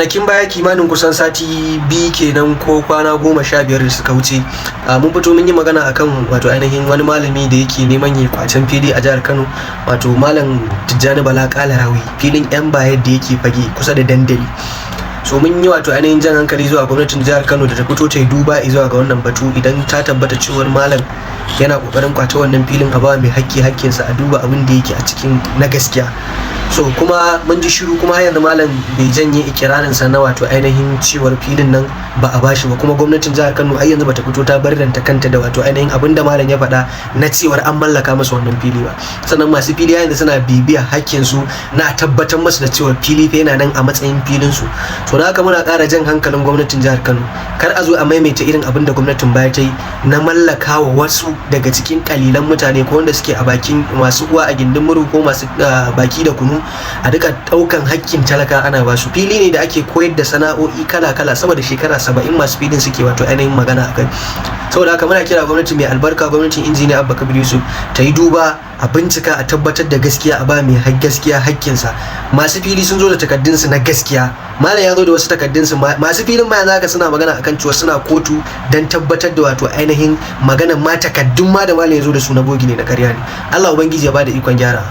Kwanakin baya kimanin kusan sati biyu kenan ko kwana 15 da suka wuce, mun fito mun yi magana akan wato ainihin wani malami da yake neman yi kwacen fili a jihar Kano, wato Malam Tijjani Bala Kalarawi, filin yan bayar da yake fage kusa da dandali. So mun yi wato ainihin jan hankali zuwa gwamnatin jihar Kano da ta fito ta yi duba zuwa ga wannan batu. Idan ta tabbata cewar malam yana kokarin kwace wannan filin, a ba mai hakkinsa, a duba abin da yake a cikin na gaskiya. So kuma mun ji shiru, kuma har yanzu malam bai janye ikirarinsa na wato ainihin cewar filin nan ba a bashi ba, kuma gwamnatin jihar Kano har yanzu bata fito ta barranta kanta da wato ainihin abin da malam ya faɗa na cewar an mallaka masa wannan fili ba. Sannan masu fili yanzu suna bibiya hakkinsu na tabbatar masu da cewar fili fa yana nan a matsayin filin su. So da haka muna ƙara jan hankalin gwamnatin jihar Kano, kar a zo a maimaita irin abin da gwamnatin baya ta yi na mallaka wa wasu daga cikin kalilan mutane, ko wanda suke a bakin masu uwa a gindin muru, ko masu baki da kunu, a duka daukan hakkin talaka ana basu. Fili ne da ake koyar da sana'o'i kala-kala, sama da shekara 70 masu filin suke wato ainihin magana akai. Saboda haka muna kira gwamnati mai albarka, gwamnatin injiniya Abba Kabir Yusuf, ta yi duba, a bincika, a tabbatar da gaskiya, a ba mai gaskiya hakkinsa. Masu fili sun zo da takaddunsu na gaskiya, malam ya zo da wasu takaddunsu. Masu filin ma yanzu haka suna magana akan cewa suna kotu don tabbatar da wato ainihin maganar ma takaddun ma da malam ya zo da su na bogi ne, na ƙarya ne. Allah ubangiji ya bada ikon gyara.